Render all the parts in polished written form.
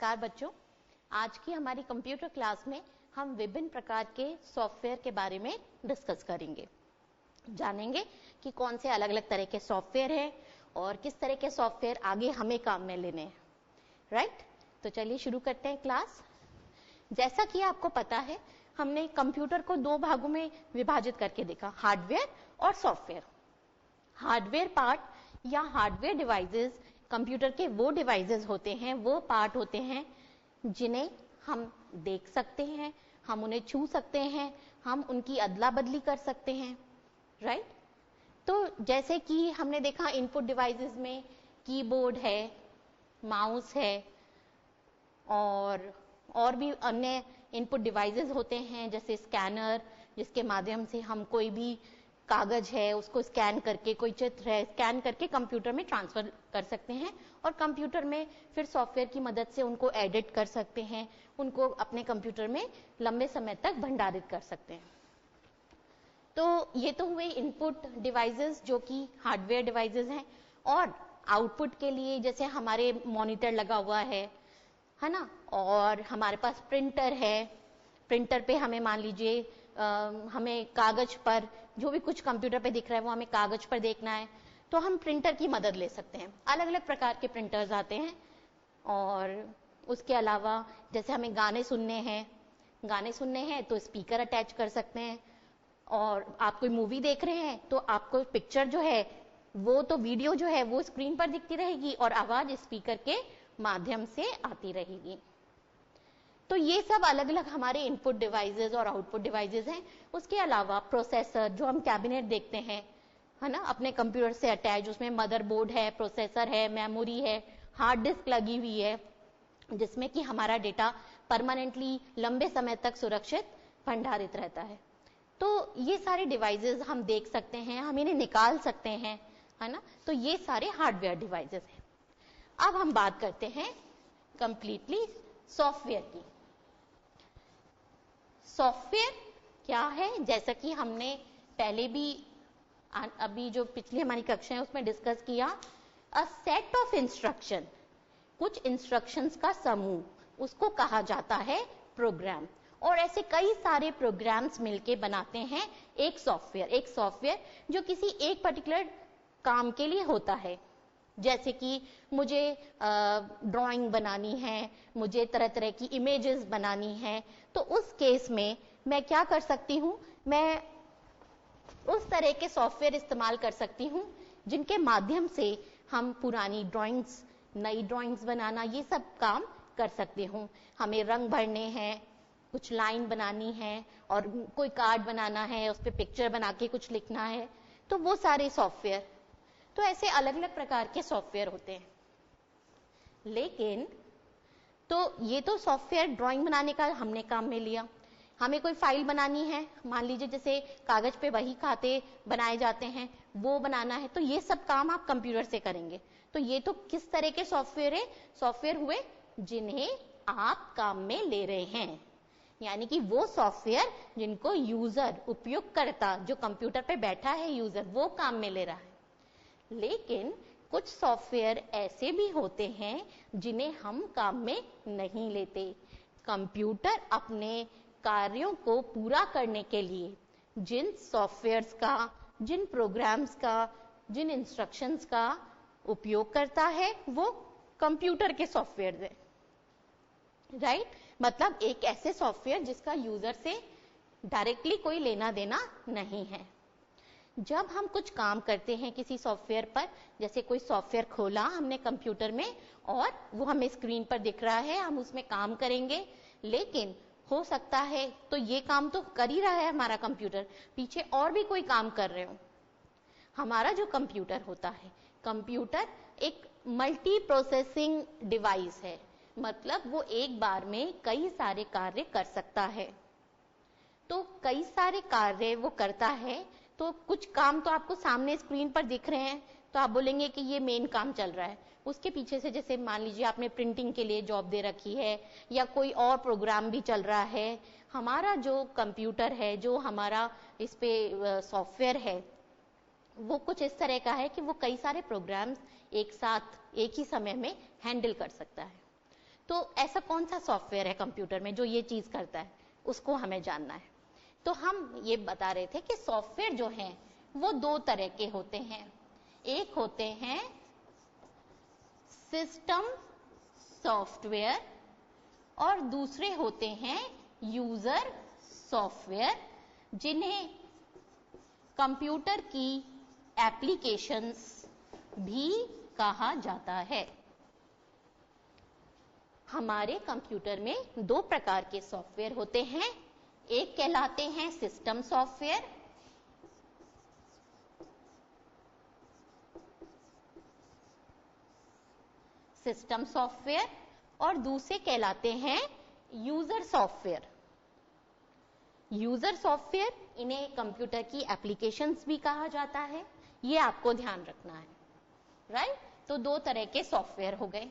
नमस्कार बच्चों, आज की हमारी कंप्यूटर क्लास में हम विभिन्न प्रकार के सॉफ्टवेयर के बारे में डिस्कस करेंगे। जानेंगे कि कौन से अलग अलग तरह के सॉफ्टवेयर हैं और किस तरह के सॉफ्टवेयर आगे हमें काम में लेने हैं। राइट, तो चलिए शुरू करते हैं क्लास। जैसा कि आपको पता है, हमने कंप्यूटर को दो भागों में विभाजित करके देखा, हार्डवेयर और सॉफ्टवेयर। हार्डवेयर पार्ट या हार्डवेयर डिवाइसेस कंप्यूटर के वो डिवाइसेस होते हैं, वो पार्ट होते हैं जिन्हें हम देख सकते हैं, हम उन्हें छू सकते हैं, हम उनकी अदला बदली कर सकते हैं। राइट, तो जैसे कि हमने देखा इनपुट डिवाइसेस में कीबोर्ड है, माउस है और भी अन्य इनपुट डिवाइसेस होते हैं, जैसे स्कैनर, जिसके माध्यम से हम कोई भी कागज है उसको स्कैन करके, कोई चित्र है स्कैन करके कंप्यूटर में ट्रांसफर कर सकते हैं और कंप्यूटर में फिर सॉफ्टवेयर की मदद से उनको एडिट कर सकते हैं, उनको अपने कंप्यूटर में लंबे समय तक भंडारित कर सकते हैं। तो ये तो हुए इनपुट डिवाइसेस जो कि हार्डवेयर डिवाइसेस हैं। और आउटपुट के लिए जैसे हमारे मॉनिटर लगा हुआ है ना, और हमारे पास प्रिंटर है। प्रिंटर पे हमें मान लीजिए हमें कागज पर जो भी कुछ कंप्यूटर पे दिख रहा है वो हमें कागज पर देखना है, तो हम प्रिंटर की मदद ले सकते हैं। अलग अलग प्रकार के प्रिंटर्स आते हैं। और उसके अलावा जैसे हमें गाने सुनने हैं तो स्पीकर अटैच कर सकते हैं। और आप कोई मूवी देख रहे हैं तो आपको पिक्चर जो है वो तो वीडियो जो है वो स्क्रीन पर दिखती रहेगी और आवाज स्पीकर के माध्यम से आती रहेगी। तो ये सब अलग अलग हमारे इनपुट डिवाइसेस और आउटपुट डिवाइसेस हैं। उसके अलावा प्रोसेसर, जो हम कैबिनेट देखते हैं है ना अपने कंप्यूटर से अटैच, उसमें मदरबोर्ड है, प्रोसेसर है, मेमोरी है, हार्ड डिस्क लगी हुई है, जिसमें कि हमारा डेटा परमानेंटली लंबे समय तक सुरक्षित भंडारित रहता है। तो ये सारे डिवाइसेस हम देख सकते हैं, हम इन्हें निकाल सकते हैं, है ना। तो ये सारे हार्डवेयर डिवाइसेस हैं। अब हम बात करते हैं कंप्लीटली सॉफ्टवेयर की। सॉफ्टवेयर क्या है, जैसा कि हमने पहले भी अभी जो पिछली हमारी कक्षा है उसमें डिस्कस किया, अ सेट ऑफ इंस्ट्रक्शन, कुछ इंस्ट्रक्शंस का समूह, उसको कहा जाता है प्रोग्राम। और ऐसे कई सारे प्रोग्राम्स मिलके बनाते हैं एक सॉफ्टवेयर जो किसी एक पर्टिकुलर काम के लिए होता है। जैसे कि मुझे ड्राइंग बनानी है, मुझे तरह तरह की इमेजेस बनानी है, तो उस केस में मैं क्या कर सकती हूँ, मैं उस तरह के सॉफ्टवेयर इस्तेमाल कर सकती हूँ जिनके माध्यम से हम पुरानी ड्राइंग्स, नई ड्राइंग्स बनाना, ये सब काम कर सकती हूँ। हमें रंग भरने हैं, कुछ लाइन बनानी है और कोई कार्ड बनाना है, उस पर पिक्चर बना के कुछ लिखना है, तो वो सारे सॉफ्टवेयर। तो ऐसे अलग अलग प्रकार के सॉफ्टवेयर होते हैं। लेकिन तो ये तो सॉफ्टवेयर ड्राइंग बनाने का हमने काम में लिया। हमें कोई फाइल बनानी है, मान लीजिए जैसे कागज पे वही खाते बनाए जाते हैं, वो बनाना है, तो ये सब काम आप कंप्यूटर से करेंगे। तो ये तो किस तरह के सॉफ्टवेयर है, सॉफ्टवेयर हुए जिन्हें आप काम में ले रहे हैं, यानी कि वो सॉफ्टवेयर जिनको यूजर, उपयोगकर्ता, जो कंप्यूटर पे बैठा है यूजर, वो काम में ले रहा है। लेकिन कुछ सॉफ्टवेयर ऐसे भी होते हैं जिन्हें हम काम में नहीं लेते। कंप्यूटर अपने कार्यों को पूरा करने के लिए जिन सॉफ्टवेयर्स का, जिन प्रोग्राम्स का, जिन इंस्ट्रक्शंस का उपयोग करता है वो कंप्यूटर के सॉफ्टवेयर है। राइट, मतलब एक ऐसे सॉफ्टवेयर जिसका यूजर से डायरेक्टली कोई लेना देना नहीं है। जब हम कुछ काम करते हैं किसी सॉफ्टवेयर पर, जैसे कोई सॉफ्टवेयर खोला हमने कंप्यूटर में और वो हमें स्क्रीन पर दिख रहा है, हम उसमें काम करेंगे, लेकिन हो सकता है तो ये काम तो कर ही रहा है हमारा कंप्यूटर, पीछे और भी कोई काम कर रहे हो। हमारा जो कंप्यूटर होता है, कंप्यूटर एक मल्टी प्रोसेसिंग डिवाइस है, मतलब वो एक बार में कई सारे कार्य कर सकता है। तो कई सारे कार्य वो करता है, तो कुछ काम तो आपको सामने स्क्रीन पर दिख रहे हैं, तो आप बोलेंगे कि ये मेन काम चल रहा है। उसके पीछे से जैसे मान लीजिए आपने प्रिंटिंग के लिए जॉब दे रखी है या कोई और प्रोग्राम भी चल रहा है। हमारा जो कंप्यूटर है, जो हमारा इस पे सॉफ्टवेयर है, वो कुछ इस तरह का है कि वो कई सारे प्रोग्राम्स एक साथ एक ही समय में हैंडल कर सकता है। तो ऐसा कौन सा सॉफ्टवेयर है कंप्यूटर में जो ये चीज करता है, उसको हमें जानना है। तो हम ये बता रहे थे कि सॉफ्टवेयर जो हैं वो दो तरह के होते हैं। एक होते हैं सिस्टम सॉफ्टवेयर और दूसरे होते हैं यूजर सॉफ्टवेयर, जिन्हें कंप्यूटर की एप्लीकेशंस भी कहा जाता है। हमारे कंप्यूटर में दो प्रकार के सॉफ्टवेयर होते हैं। एक कहलाते हैं सिस्टम सॉफ्टवेयर, और दूसरे कहलाते हैं यूजर सॉफ्टवेयर। यूजर सॉफ्टवेयर, इन्हें कंप्यूटर की एप्लीकेशंस भी कहा जाता है, ये आपको ध्यान रखना है, राइट। तो दो तरह के सॉफ्टवेयर हो गए।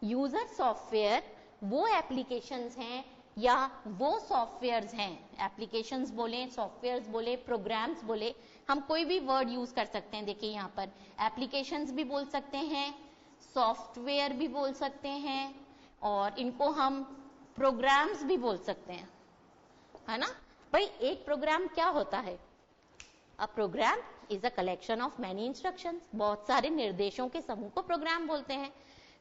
यूजर सॉफ्टवेयर वो एप्लीकेशंस हैं या वो सॉफ्टवेयर्स हैं, एप्लीकेशंस बोले, सॉफ्टवेयर्स बोले, प्रोग्राम्स बोले, हम कोई भी वर्ड यूज कर सकते हैं। देखिए यहाँ पर एप्लीकेशंस भी बोल सकते हैं, सॉफ्टवेयर भी बोल सकते हैं, और इनको हम प्रोग्राम्स भी बोल सकते हैं, है ना। भाई एक प्रोग्राम क्या होता है? A program is a collection of many instructions. बहुत सारे निर्देशों के समूह को प्रोग्राम बोलते हैं।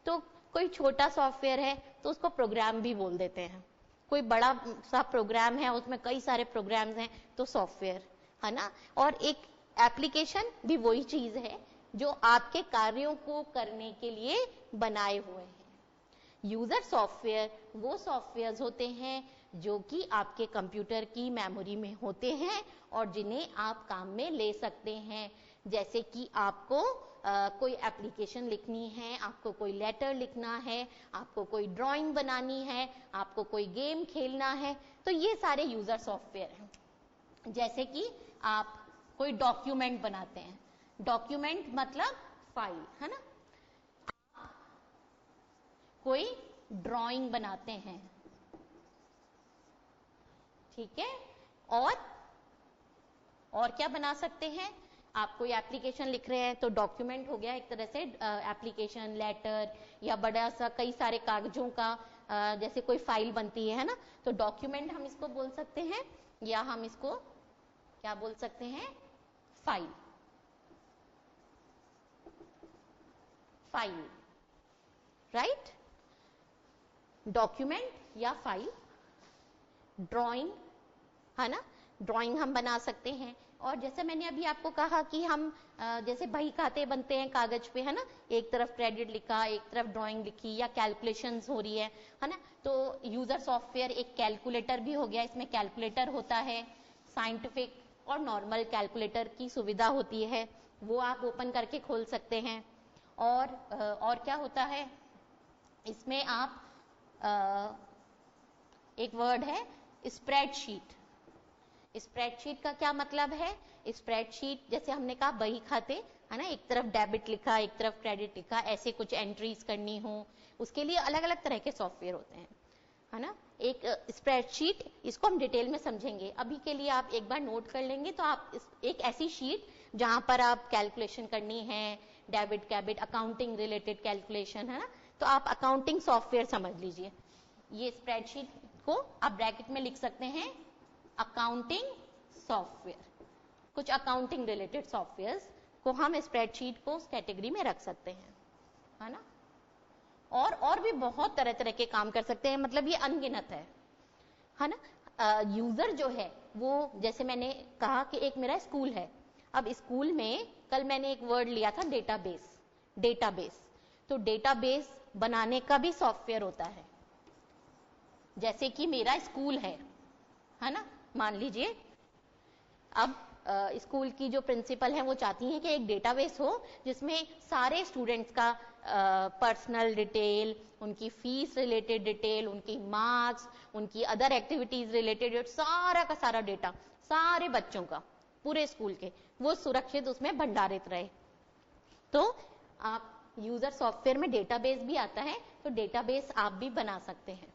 तो कोई छोटा सॉफ्टवेयर है तो उसको प्रोग्राम भी बोल देते हैं, कोई बड़ा सा प्रोग्राम है उसमें कई सारे प्रोग्राम्स हैं तो सॉफ्टवेयर, है ना। और एक एप्लीकेशन भी वही चीज है जो आपके कार्यों को करने के लिए बनाए हुए हैं। यूजर सॉफ्टवेयर वो सॉफ्टवेयर्स होते हैं जो कि आपके कंप्यूटर की मेमोरी में होते हैं और जिन्हें आप काम में ले सकते हैं। जैसे कि आपको कोई एप्लीकेशन लिखनी है, आपको कोई लेटर लिखना है, आपको कोई ड्राइंग बनानी है, आपको कोई गेम खेलना है, तो ये सारे यूजर सॉफ्टवेयर हैं। जैसे कि आप कोई डॉक्यूमेंट बनाते हैं, डॉक्यूमेंट मतलब फाइल, है ना। कोई ड्राइंग बनाते हैं, ठीक है, और क्या बना सकते हैं? आप कोई एप्लीकेशन लिख रहे हैं तो डॉक्यूमेंट हो गया एक तरह से, एप्लीकेशन, लेटर या बड़ा सा कई सारे कागजों का जैसे कोई फाइल बनती है ना, तो डॉक्यूमेंट हम इसको बोल सकते हैं, या हम इसको क्या बोल सकते हैं? File, file, right. डॉक्यूमेंट या फाइल, ड्राइंग, है ना, ड्राइंग हम बना सकते हैं। और जैसे मैंने अभी आपको कहा कि हम जैसे बही खाते बनते हैं कागज पे, है ना, एक तरफ क्रेडिट लिखा, एक तरफ ड्राइंग लिखी, या कैलकुलेशंस हो रही है ना, तो यूजर सॉफ्टवेयर एक कैलकुलेटर भी हो गया। इसमें कैलकुलेटर होता है, साइंटिफिक और नॉर्मल कैलकुलेटर की सुविधा होती है, वो आप ओपन करके खोल सकते हैं। और क्या होता है इसमें? आप एक वर्ड है स्प्रेडशीट। स्प्रेडशीट का क्या मतलब है? स्प्रेडशीट जैसे हमने कहा बही खाते, है ना, एक तरफ डेबिट लिखा, एक तरफ क्रेडिट लिखा, ऐसे कुछ एंट्रीज करनी हो, उसके लिए अलग अलग तरह के सॉफ्टवेयर होते हैं, है ना। एक स्प्रेडशीट, इसको हम डिटेल में समझेंगे, अभी के लिए आप एक बार नोट कर लेंगे। तो आप एक ऐसी शीट जहां पर आप कैलकुलेशन करनी है, debit credit, accounting related calculation, है ना, तो आप अकाउंटिंग सॉफ्टवेयर समझ लीजिए। ये स्प्रेडशीट को आप ब्रैकेट में लिख सकते हैं अकाउंटिंग सॉफ्टवेयर। कुछ अकाउंटिंग रिलेटेड सॉफ्टवेयर्स को हम स्प्रेडशीट को उस कैटेगरी में रख सकते हैं, है ना। और भी बहुत तरह तरह के काम कर सकते हैं, मतलब ये अनगिनत है ना। यूजर जो है वो, जैसे मैंने कहा कि एक मेरा स्कूल है, अब स्कूल में कल मैंने एक वर्ड लिया था डेटाबेस। डेटाबेस, तो डेटाबेस बनाने का भी सॉफ्टवेयर होता है। जैसे कि मेरा स्कूल है ना, मान लीजिए अब स्कूल की जो प्रिंसिपल है वो चाहती हैं कि एक डेटाबेस हो जिसमें सारे स्टूडेंट्स का पर्सनल डिटेल, उनकी फीस रिलेटेड डिटेल, उनकी मार्क्स, उनकी अदर एक्टिविटीज रिलेटेड सारा का सारा डेटा, सारे बच्चों का, पूरे स्कूल के, वो सुरक्षित उसमें भंडारित रहे। तो आप यूजर सॉफ्टवेयर में डेटाबेस भी आता है, तो डेटाबेस आप भी बना सकते हैं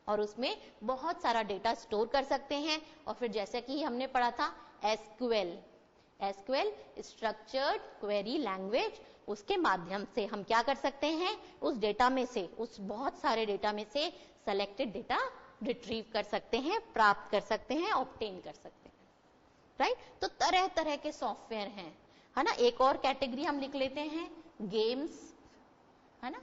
और उसमें बहुत सारा डेटा स्टोर कर सकते हैं। और फिर जैसे कि हमने पढ़ा था एसक्यूएल, स्ट्रक्चर्ड क्वेरी लैंग्वेज, उसके माध्यम से हम क्या कर सकते हैं, उस डेटा में से, उस बहुत सारे डेटा में से सेलेक्टेड डेटा रिट्रीव कर सकते हैं, प्राप्त कर सकते हैं, ऑब्टेन कर सकते हैं, राइट। तो तरह तरह के सॉफ्टवेयर हैं, है ना। एक और कैटेगरी हम लिख लेते हैं, गेम्स, है ना।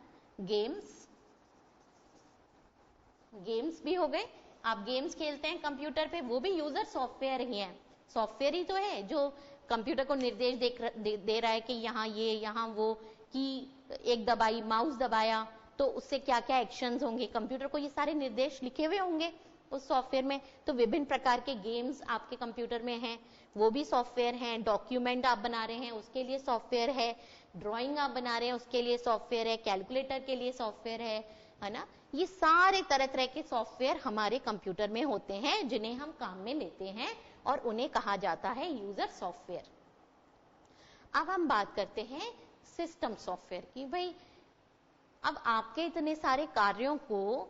गेम्स भी हो गए। आप गेम्स खेलते हैं कंप्यूटर पे, वो भी यूजर सॉफ्टवेयर ही है, सॉफ्टवेयर ही तो है जो कंप्यूटर को निर्देश दे रहा है कि यहाँ ये, यहाँ वो, कि एक दबाई, माउस दबाया तो उससे क्या क्या एक्शंस होंगे, कंप्यूटर को ये सारे निर्देश लिखे हुए होंगे उस सॉफ्टवेयर में। तो विभिन्न प्रकार के गेम्स आपके कंप्यूटर में हैं, वो भी सॉफ्टवेयर हैं। डॉक्यूमेंट आप बना रहे हैं उसके लिए सॉफ्टवेयर है, ड्राइंग आप बना रहे हैं उसके लिए सॉफ्टवेयर है, कैलकुलेटर के लिए सॉफ्टवेयर है ना। ये सारे तरह तरह के सॉफ्टवेयर हमारे कंप्यूटर में होते हैं जिन्हें हम काम में लेते हैं और उन्हें कहा जाता है यूजर सॉफ्टवेयर। अब हम बात करते हैं सिस्टम सॉफ्टवेयर की। भाई अब आपके इतने सारे कार्यों को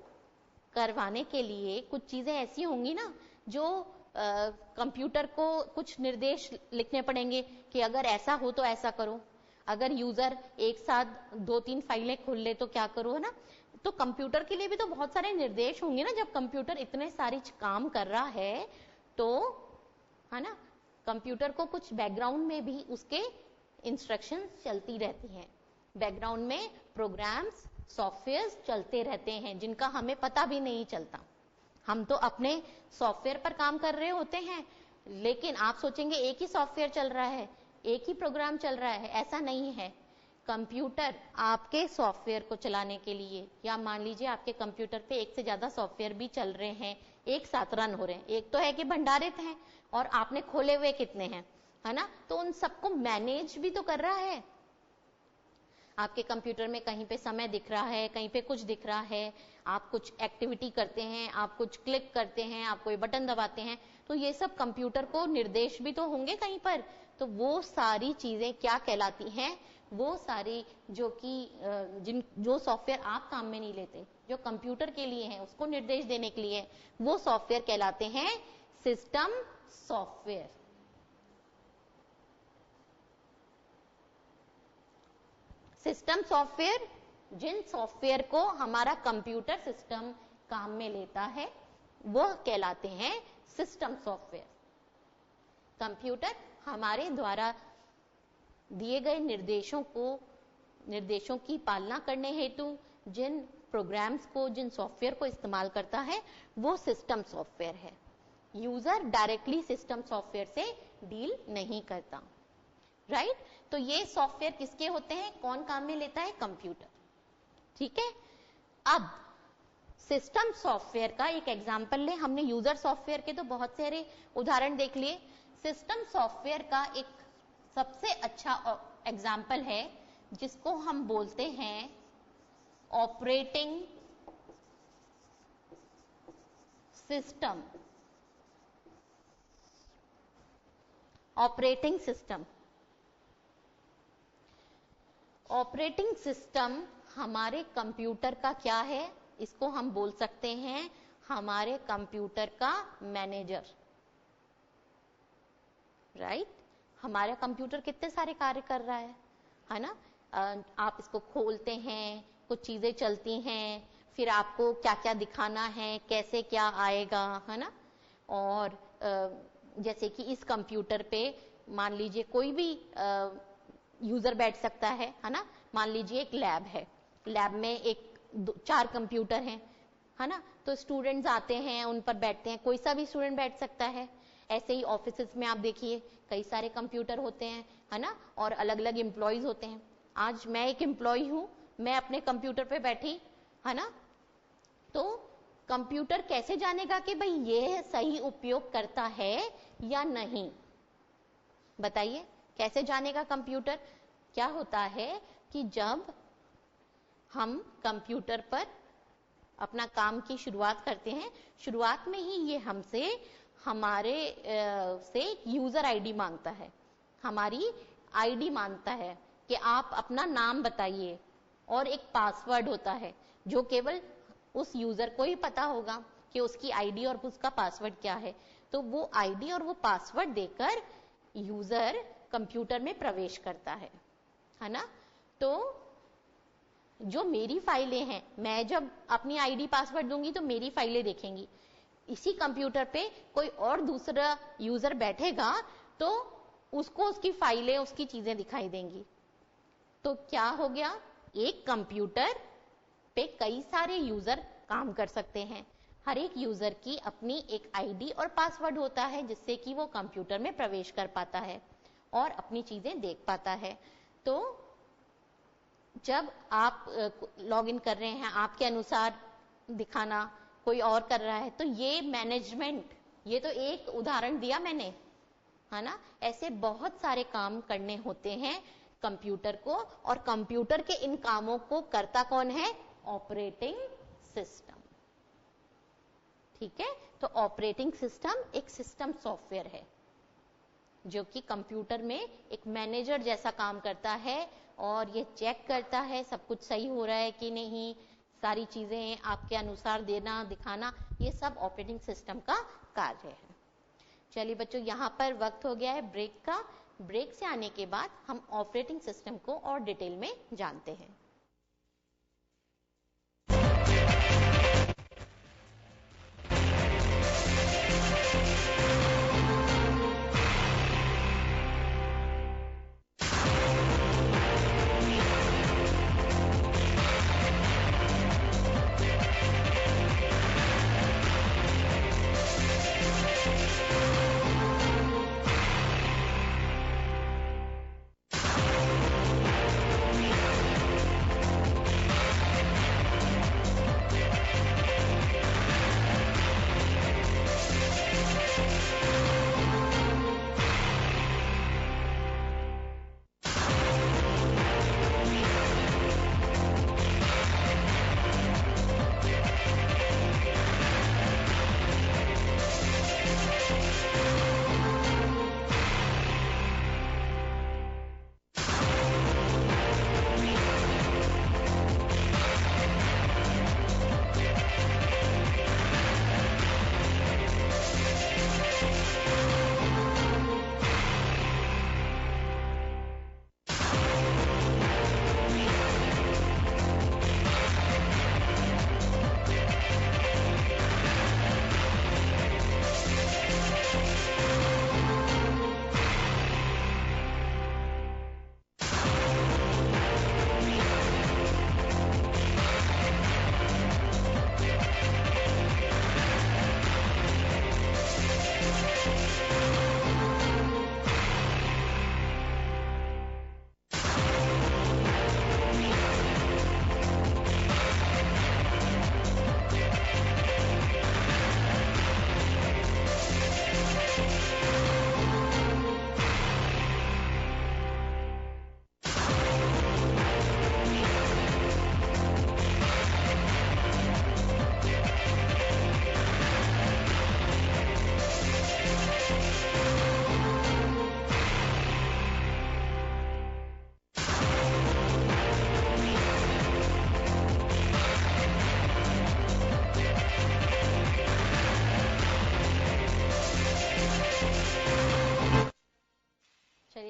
करवाने के लिए कुछ चीजें ऐसी होंगी ना जो कंप्यूटर को कुछ निर्देश लिखने पड़ेंगे कि अगर ऐसा हो तो ऐसा करो, अगर यूजर एक साथ 2-3 फाइलें खोल ले तो क्या करो, है ना। तो कंप्यूटर के लिए भी तो बहुत सारे निर्देश होंगे ना, जब कंप्यूटर इतने सारे काम कर रहा है तो, है ना, कंप्यूटर को कुछ बैकग्राउंड में भी उसके इंस्ट्रक्शंस चलती रहती हैं, बैकग्राउंड में प्रोग्राम्स, सॉफ्टवेयर्स चलते रहते हैं जिनका हमें पता भी नहीं चलता। हम तो अपने सॉफ्टवेयर पर काम कर रहे होते हैं, लेकिन आप सोचेंगे एक ही सॉफ्टवेयर चल रहा है, एक ही प्रोग्राम चल रहा है, ऐसा नहीं है। कंप्यूटर आपके सॉफ्टवेयर को चलाने के लिए, या मान लीजिए आपके कंप्यूटर पे एक से ज्यादा सॉफ्टवेयर भी चल रहे हैं, एक साथ रन हो रहे हैं, एक तो है कि भंडारित हैं और आपने खोले हुए कितने हैं, है ना, तो उन सबको मैनेज भी तो कर रहा है। आपके कंप्यूटर में कहीं पे समय दिख रहा है, कहीं पे कुछ दिख रहा है, आप कुछ एक्टिविटी करते हैं, आप कुछ क्लिक करते हैं, आप कोई बटन दबाते हैं, तो ये सब कंप्यूटर को निर्देश भी तो होंगे कहीं पर। तो वो सारी चीजें क्या कहलाती हैं, वो सारी जो कि जो सॉफ्टवेयर आप काम में नहीं लेते, जो कंप्यूटर के लिए है, उसको निर्देश देने के लिए, वो सॉफ्टवेयर कहलाते हैं सिस्टम सॉफ्टवेयर। सिस्टम सॉफ्टवेयर, जिन सॉफ्टवेयर को हमारा कंप्यूटर सिस्टम काम में लेता है, वो कहलाते हैं सिस्टम सॉफ्टवेयर। कंप्यूटर हमारे द्वारा दिए गए निर्देशों की पालना करने हेतु जिन प्रोग्राम्स को, जिन सॉफ्टवेयर को इस्तेमाल करता है, वो सिस्टम सॉफ्टवेयर है। यूजर डायरेक्टली सिस्टम सॉफ्टवेयर से डील नहीं करता, राइट। तो ये सॉफ्टवेयर किसके होते हैं, कौन काम में लेता है, कंप्यूटर, ठीक है। अब सिस्टम सॉफ्टवेयर का एक एग्जांपल ले, हमने यूजर सॉफ्टवेयर के तो बहुत सारे उदाहरण देख लिए, सिस्टम सॉफ्टवेयर का एक सबसे अच्छा एग्जांपल है जिसको हम बोलते हैं operating system. Operating system, operating system हमारे कंप्यूटर का क्या है, इसको हम बोल सकते हैं हमारे कंप्यूटर का मैनेजर, राइट। हमारा कंप्यूटर कितने सारे कार्य कर रहा है ना। आप इसको खोलते हैं, कुछ चीजें चलती हैं, फिर आपको क्या क्या दिखाना है, कैसे क्या आएगा, है ना। और जैसे कि इस कंप्यूटर पे मान लीजिए कोई भी यूजर बैठ सकता है ना। मान लीजिए एक लैब है, लैब में 4 कंप्यूटर हैं, है ना। तो स्टूडेंट्स आते हैं, उन पर बैठते हैं, कोई सा भी स्टूडेंट बैठ सकता है। ऐसे ही ऑफिसेस में आप देखिए कई सारे कंप्यूटर होते हैं, है ना, और अलग अलग एम्प्लॉयज होते हैं। आज मैं एक एम्प्लॉय हूं, मैं अपने कंप्यूटर पे बैठी, है ना, तो कंप्यूटर कैसे जानेगा कि भाई ये सही उपयोग करता है या नहीं, बताइए कैसे जानेगा कंप्यूटर। क्या होता है कि जब हम कंप्यूटर पर अपना काम की शुरुआत करते हैं, शुरुआत में ही ये हमसे हमारे से यूजर आईडी मांगता है, हमारी आईडी मांगता है कि आप अपना नाम बताइए, और एक पासवर्ड होता है जो केवल उस यूजर को ही पता होगा कि उसकी आईडी और उसका पासवर्ड क्या है। तो वो आईडी और वो पासवर्ड देकर यूजर कंप्यूटर में प्रवेश करता है ना। तो जो मेरी फाइलें हैं, मैं जब अपनी आईडी पासवर्ड दूंगी तो मेरी फाइलें देखेंगी। इसी कंप्यूटर पे कोई और दूसरा यूजर बैठेगा तो उसको उसकी फाइलें, उसकी चीजें दिखाई देंगी। तो क्या हो गया, एक कंप्यूटर पे कई सारे यूजर काम कर सकते हैं। हर एक यूजर की अपनी एक आईडी और पासवर्ड होता है जिससे कि वो कंप्यूटर में प्रवेश कर पाता है और अपनी चीजें देख पाता है। तो जब आप लॉगिन कर रहे हैं, आपके अनुसार दिखाना, कोई और कर रहा है, तो ये मैनेजमेंट, ये तो एक उदाहरण दिया मैंने, है ना। ऐसे बहुत सारे काम करने होते हैं कंप्यूटर को, और कंप्यूटर के इन कामों को करता कौन है, ऑपरेटिंग सिस्टम। ठीक है, तो ऑपरेटिंग सिस्टम एक सिस्टम सॉफ्टवेयर है जो कि कंप्यूटर में एक मैनेजर जैसा काम करता है और ये चेक करता है सब कुछ सही हो रहा है कि नहीं, सारी चीजें आपके अनुसार देना, दिखाना, ये सब ऑपरेटिंग सिस्टम का कार्य है। चलिए बच्चों, यहाँ पर वक्त हो गया है ब्रेक का। ब्रेक से आने के बाद हम ऑपरेटिंग सिस्टम को और डिटेल में जानते हैं।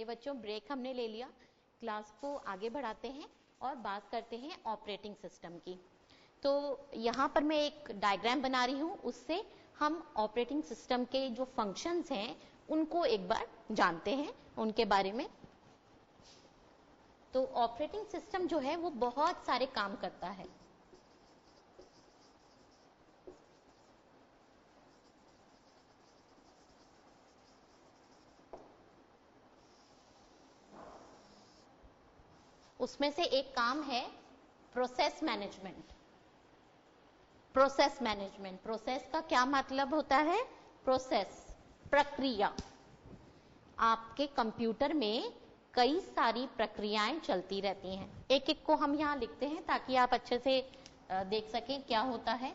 बच्चों, ब्रेक हमने ले लिया, क्लास को आगे बढ़ाते हैं और बात करते हैं ऑपरेटिंग सिस्टम की। तो यहाँ पर मैं एक डायग्राम बना रही हूँ, उससे हम ऑपरेटिंग सिस्टम के जो फंक्शंस हैं उनको एक बार जानते हैं, उनके बारे में। तो ऑपरेटिंग सिस्टम जो है वो बहुत सारे काम करता है। उसमें से एक काम है process management. Process management, process का क्या मतलब होता है? प्रोसेस, प्रक्रिया। आपके कंप्यूटर में कई सारी प्रक्रियाएं चलती रहती हैं। एक एक को हम यहाँ लिखते हैं ताकि आप अच्छे से देख सकें क्या होता है।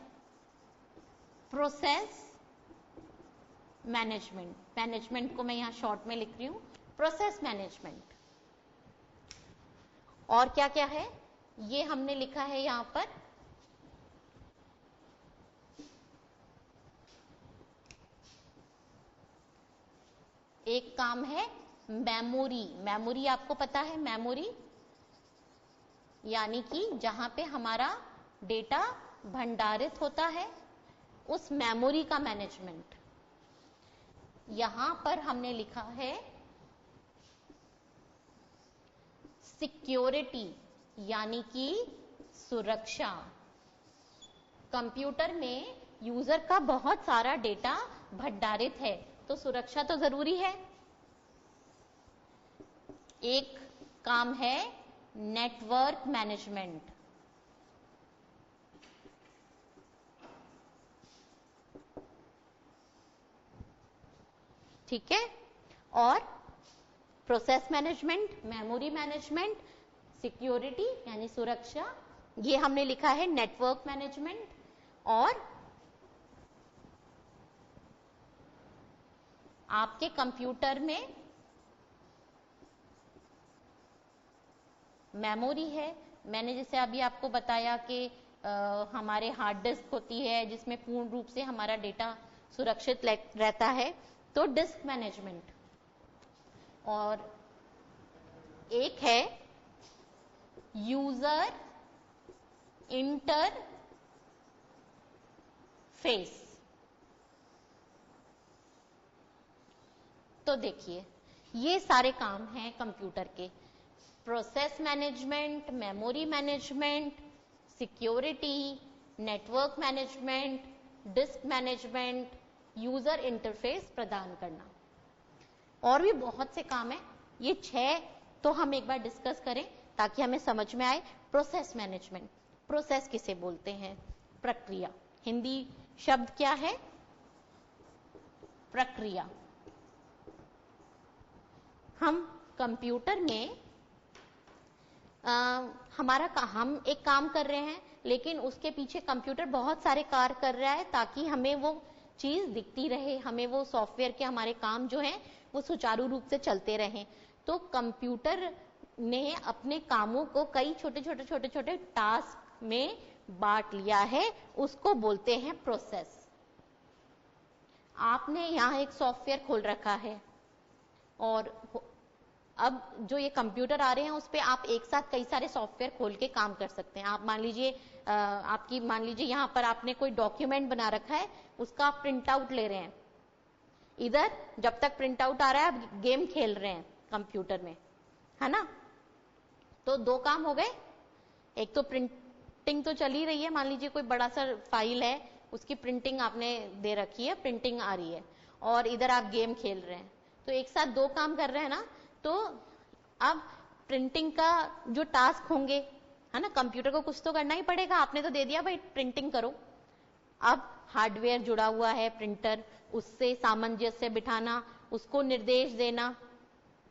प्रोसेस मैनेजमेंट, मैनेजमेंट को मैं यहाँ शॉर्ट में लिख रही हूँ, प्रोसेस मैनेजमेंट। और क्या क्या है ये हमने लिखा है यहाँ पर। एक काम है मेमोरी। मेमोरी आपको पता है, मेमोरी यानी कि जहां पे हमारा डेटा भंडारित होता है उस मेमोरी का मैनेजमेंट। यहां पर हमने लिखा है सिक्योरिटी, यानी कि सुरक्षा। कंप्यूटर में यूजर का बहुत सारा डेटा भंडारित है तो सुरक्षा तो जरूरी है। एक काम है नेटवर्क मैनेजमेंट। ठीक है, और process management, memory management, security यानी सुरक्षा, ये हमने लिखा है नेटवर्क मैनेजमेंट। और आपके कंप्यूटर में मेमोरी है। मैंने जैसे अभी आपको बताया कि हमारे हार्ड डिस्क होती है जिसमें पूर्ण रूप से हमारा डेटा सुरक्षित रहता है, तो डिस्क मैनेजमेंट। और एक है यूजर इंटरफेस। तो देखिए ये सारे काम हैं कंप्यूटर के, process management, memory management, security, network management, disc management, user interface प्रदान करना। और भी बहुत से काम है, ये 6 तो हम एक बार डिस्कस करें ताकि हमें समझ में आए। प्रोसेस मैनेजमेंट, प्रोसेस किसे बोलते हैं? प्रक्रिया। हिंदी शब्द क्या है? प्रक्रिया। हम कंप्यूटर में हम एक काम कर रहे हैं लेकिन उसके पीछे कंप्यूटर बहुत सारे कार्य कर रहा है ताकि हमें वो चीज दिखती रहे, हमें वो सॉफ्टवेयर के हमारे काम जो हैं वो सुचारू रूप से चलते रहें। तो कंप्यूटर ने अपने कामों को कई छोटे छोटे टास्क में बांट लिया है, उसको बोलते हैं प्रोसेस। आपने यहाँ एक सॉफ्टवेयर खोल रखा है और अब जो ये कंप्यूटर आ रहे हैं उस पे आप एक साथ कई सारे सॉफ्टवेयर खोल के काम कर सकते हैं। आप मान लीजिए यहाँ पर आपने कोई डॉक्यूमेंट बना रखा है, उसका आप प्रिंट आउट ले रहे हैं। इधर जब तक प्रिंट आउट आ रहा है आप गेम खेल रहे हैं कंप्यूटर में, है ना? तो 2 काम हो गए। एक तो प्रिंटिंग तो चल ही रही है, मान लीजिए कोई बड़ा सा फाइल है उसकी प्रिंटिंग आपने दे रखी है, प्रिंटिंग आ रही है, और इधर आप गेम खेल रहे हैं, तो एक साथ 2 काम कर रहे हैं ना। तो अब प्रिंटिंग का जो टास्क होंगे, है ना, कंप्यूटर को कुछ तो करना ही पड़ेगा। आपने तो दे दिया भाई प्रिंटिंग करो। अब हार्डवेयर जुड़ा हुआ है प्रिंटर, उससे सामंजस्य बिठाना, उसको निर्देश देना,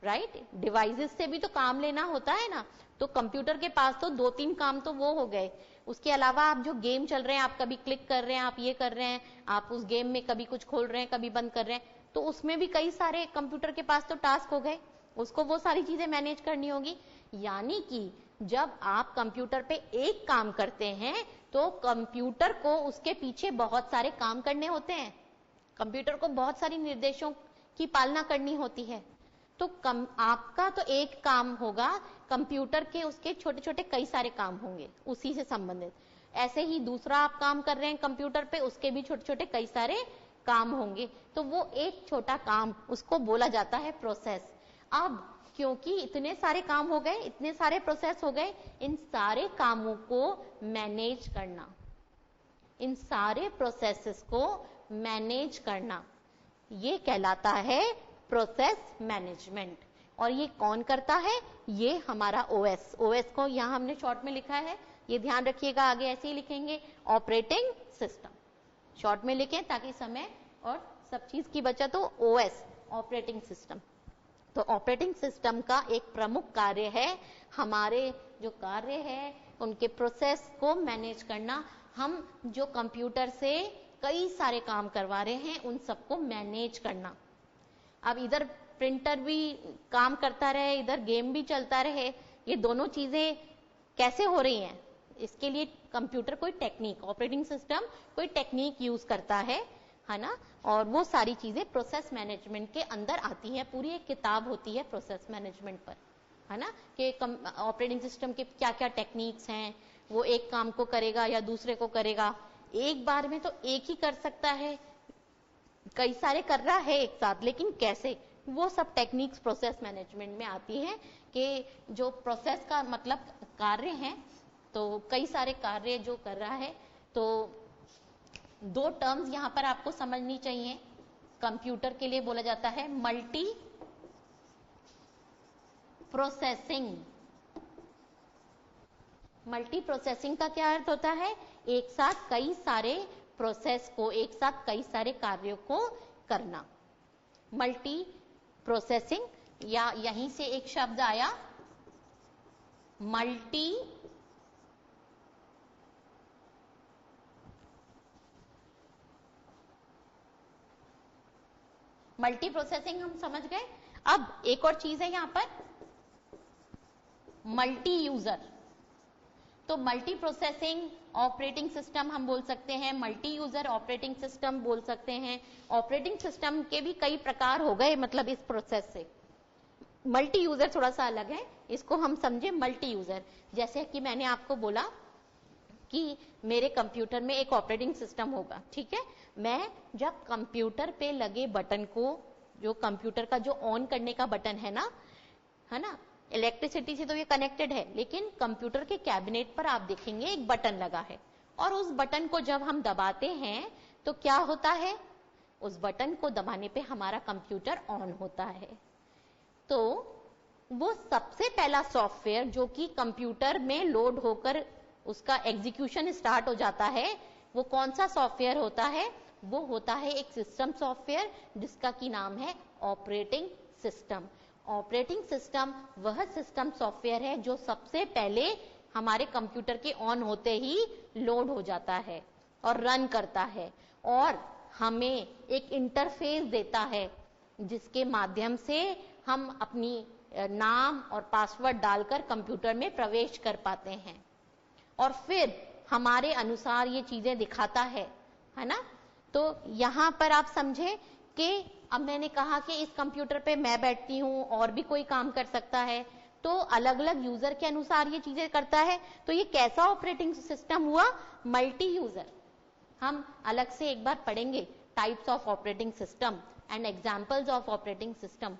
राइट? डिवाइसेस से भी तो काम लेना होता है ना। तो कंप्यूटर के पास तो 2-3 काम तो वो हो गए। उसके अलावा आप जो गेम चल रहे हैं, आप कभी क्लिक कर रहे हैं, आप ये कर रहे हैं, आप उस गेम में कभी कुछ खोल रहे हैं, कभी बंद कर रहे हैं, तो उसमें भी कई सारे कंप्यूटर के पास तो टास्क हो गए, उसको वो सारी चीजें मैनेज करनी होगी। यानी कि जब आप कंप्यूटर पे एक काम करते हैं तो कंप्यूटर को उसके पीछे बहुत सारे काम करने होते हैं। कंप्यूटर को बहुत सारी निर्देशों की पालना करनी होती है। तो आपका तो एक काम होगा, कंप्यूटर के उसके छोटे छोटे कई सारे काम होंगे उसी से संबंधित। ऐसे ही दूसरा आप काम कर रहे हैं कंप्यूटर पे, उसके भी छोटे छोटे कई सारे काम होंगे। तो वो एक छोटा काम, उसको बोला जाता है प्रोसेस। अब क्योंकि इतने सारे काम हो गए, इतने सारे प्रोसेस हो गए, इन सारे कामों को मैनेज करना, इन सारे प्रोसेसेस को मैनेज करना, ये कहलाता है प्रोसेस मैनेजमेंट। और ये कौन करता है? ये हमारा ओएस। ओएस को यहां हमने शॉर्ट में लिखा है, ये ध्यान रखिएगा, आगे ऐसे ही लिखेंगे, ऑपरेटिंग सिस्टम। शॉर्ट में लिखें ताकि समय और सब चीज की बचत हो। OS, operating system. तो ऑपरेटिंग सिस्टम का एक प्रमुख कार्य है, हमारे जो कार्य है उनके प्रोसेस को मैनेज करना। हम जो कंप्यूटर से कई सारे काम करवा रहे हैं उन सबको मैनेज करना। अब इधर प्रिंटर भी काम करता रहे, इधर गेम भी चलता रहे, ये दोनों चीजें कैसे हो रही हैं? इसके लिए कंप्यूटर कोई टेक्निक, ऑपरेटिंग सिस्टम कोई टेक्निक यूज करता है ना। और वो सारी चीजें प्रोसेस मैनेजमेंट के अंदर आती है। पूरी एक किताब होती है प्रोसेस मैनेजमेंट पर। है ना, कि ऑपरेटिंग सिस्टम के क्या क्या टेक्निक्स हैं, वो एक काम को करेगा या दूसरे को करेगा, एक बार में तो एक ही कर सकता है, कई सारे कर रहा है एक साथ, लेकिन कैसे, वो सब टेक्निक्स प्रोसेस मैनेजमेंट में आती हैं कि जो प्रोसेस का मतलब कार्य है, तो कई सारे कार्य जो कर रहा है। तो दो टर्म्स यहां पर आपको समझनी चाहिए। कंप्यूटर के लिए बोला जाता है मल्टी प्रोसेसिंग। मल्टी प्रोसेसिंग का क्या अर्थ होता है, एक साथ कई सारे प्रोसेस को, एक साथ कई सारे कार्यों को करना। मल्टी प्रोसेसिंग, या यहीं से एक शब्द आया मल्टी प्रोसेसिंग, हम समझ गए। अब एक और चीज है यहां पर, मल्टी यूजर। तो मल्टी प्रोसेसिंग ऑपरेटिंग सिस्टम हम बोल सकते हैं, मल्टी यूजर ऑपरेटिंग सिस्टम बोल सकते हैं। ऑपरेटिंग सिस्टम के भी कई प्रकार हो गए, मतलब इस प्रोसेस से। मल्टी यूजर थोड़ा सा अलग है, इसको हम समझे मल्टी यूजर। जैसे कि मैंने आपको बोला कि मेरे कंप्यूटर में एक ऑपरेटिंग सिस्टम होगा, ठीक है। मैं जब कंप्यूटर पे लगे बटन को, जो कंप्यूटर का जो ऑन करने का बटन है ना, इलेक्ट्रिसिटी से तो ये कनेक्टेड है, लेकिन कंप्यूटर के कैबिनेट पर आप देखेंगे एक बटन लगा है, और उस बटन को जब हम दबाते हैं तो क्या होता है, उस बटन को दबाने पे हमारा कंप्यूटर ऑन होता है। तो वो सबसे पहला सॉफ्टवेयर जो कि कंप्यूटर में लोड होकर उसका एग्जीक्यूशन स्टार्ट हो जाता है, वो कौन सा सॉफ्टवेयर होता है, वो होता है एक सिस्टम सॉफ्टवेयर जिसका की नाम है ऑपरेटिंग सिस्टम। ऑपरेटिंग सिस्टम वह सिस्टम सॉफ्टवेयर है जो सबसे पहले हमारे कंप्यूटर के ऑन होते ही लोड हो जाता है और रन करता है, और हमें एक इंटरफेस देता है जिसके माध्यम से हम अपनी नाम और पासवर्ड डालकर कंप्यूटर में प्रवेश कर पाते हैं, और फिर हमारे अनुसार ये चीजें दिखाता है ना। तो यहां पर आप समझे कि अब मैंने कहा कि इस कंप्यूटर पे मैं बैठती हूं, और भी कोई काम कर सकता है, तो अलग अलग यूजर के अनुसार ये चीजें करता है। तो ये कैसा ऑपरेटिंग सिस्टम हुआ, मल्टी यूजर। हम अलग से एक बार पढ़ेंगे types of operating system and examples of operating system.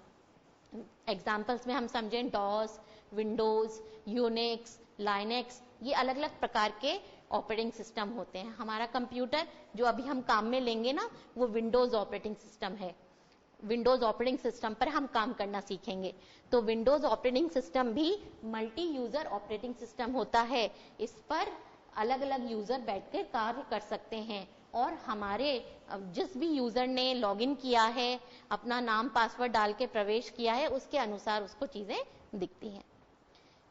Examples में हम समझें डॉस, विंडोज, यूनिक्स, लाइनेक्स, ये अलग अलग प्रकार के ऑपरेटिंग सिस्टम होते हैं। हमारा कंप्यूटर जो अभी हम काम में लेंगे ना, वो विंडोज ऑपरेटिंग सिस्टम है। विंडोज ऑपरेटिंग सिस्टम पर हम काम करना सीखेंगे। तो विंडोज ऑपरेटिंग सिस्टम भी मल्टी यूजर ऑपरेटिंग सिस्टम होता है। इस पर अलग अलग यूजर बैठकर कार्य कर सकते हैं, और हमारे जिस भी यूजर ने लॉगिन किया है, अपना नाम पासवर्ड डाल के प्रवेश किया है, उसके अनुसार उसको चीजें दिखती हैं,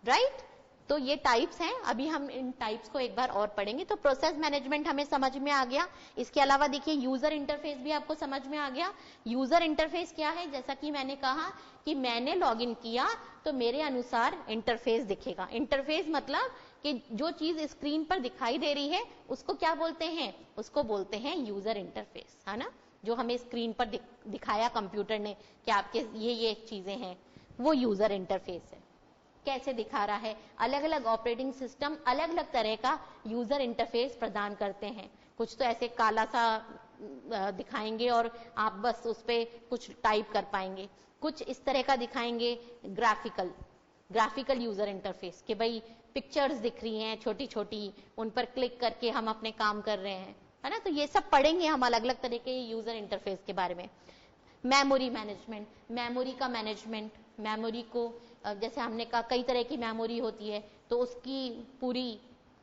राइट। तो ये टाइप्स हैं, अभी हम इन टाइप्स को एक बार और पढ़ेंगे। तो प्रोसेस मैनेजमेंट हमें समझ में आ गया। इसके अलावा देखिए यूजर इंटरफेस भी आपको समझ में आ गया। यूजर इंटरफेस क्या है, जैसा कि मैंने कहा कि मैंने लॉगिन किया तो मेरे अनुसार इंटरफेस दिखेगा। इंटरफेस मतलब कि जो चीज स्क्रीन पर दिखाई दे रही है उसको क्या बोलते हैं, उसको बोलते हैं यूजर इंटरफेस, है ना। जो हमें स्क्रीन पर दिखाया कंप्यूटर ने कि आपके ये चीजें हैं, वो यूजर इंटरफेस है। कैसे दिखा रहा है, अलग अलग ऑपरेटिंग सिस्टम अलग अलग तरह का यूजर इंटरफेस प्रदान करते हैं। कुछ तो ऐसे काला सा दिखाएंगे और आप बस उस पर कुछ टाइप कर पाएंगे, कुछ इस तरह का दिखाएंगे ग्राफिकल यूजर इंटरफेस, कि भाई पिक्चर्स दिख रही हैं छोटी छोटी, उन पर क्लिक करके हम अपने काम कर रहे हैं, है ना। तो ये सब पढ़ेंगे हम अलग अलग तरह के यूजर इंटरफेस के बारे में। मेमोरी मैनेजमेंट, मेमोरी का मैनेजमेंट, मेमोरी को जैसे हमने कहा कई तरह की मेमोरी होती है, तो उसकी पूरी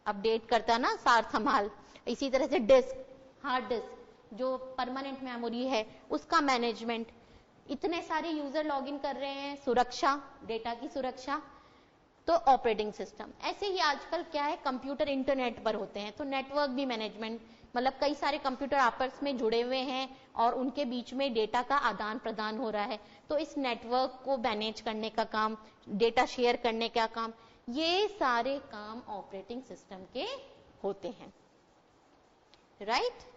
अपडेट करता ना सार संभाल। इसी तरह से डिस्क, हार्ड डिस्क जो परमानेंट मेमोरी है, उसका मैनेजमेंट। इतने सारे यूजर लॉगिन कर रहे हैं, सुरक्षा, डेटा की सुरक्षा, तो ऑपरेटिंग सिस्टम। ऐसे ही आजकल क्या है, कंप्यूटर इंटरनेट पर होते हैं, तो नेटवर्क भी मैनेजमेंट, मतलब कई सारे कंप्यूटर आपस में जुड़े हुए हैं और उनके बीच में डेटा का आदान प्रदान हो रहा है, तो इस नेटवर्क को मैनेज करने का काम, डेटा शेयर करने का काम, ये सारे काम ऑपरेटिंग सिस्टम के होते हैं, राइट।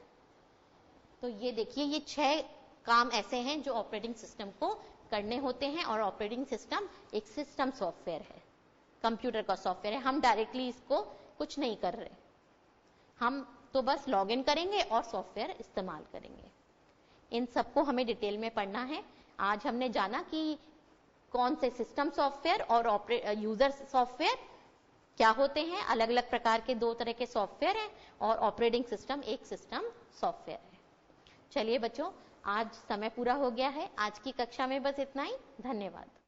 तो ये देखिए, ये 6 काम ऐसे हैं जो ऑपरेटिंग सिस्टम को करने होते हैं, और ऑपरेटिंग सिस्टम एक सिस्टम सॉफ्टवेयर है, कंप्यूटर का सॉफ्टवेयर है। हम डायरेक्टली इसको कुछ नहीं कर रहे, हम तो बस लॉग इन करेंगे और सॉफ्टवेयर इस्तेमाल करेंगे। इन सबको हमें डिटेल में पढ़ना है। आज हमने जाना कि कौन से सिस्टम सॉफ्टवेयर और यूजर सॉफ्टवेयर क्या होते हैं। अलग अलग प्रकार के दो तरह के सॉफ्टवेयर हैं, और ऑपरेटिंग सिस्टम एक सिस्टम सॉफ्टवेयर है। चलिए बच्चों, आज समय पूरा हो गया है। आज की कक्षा में बस इतना ही। धन्यवाद।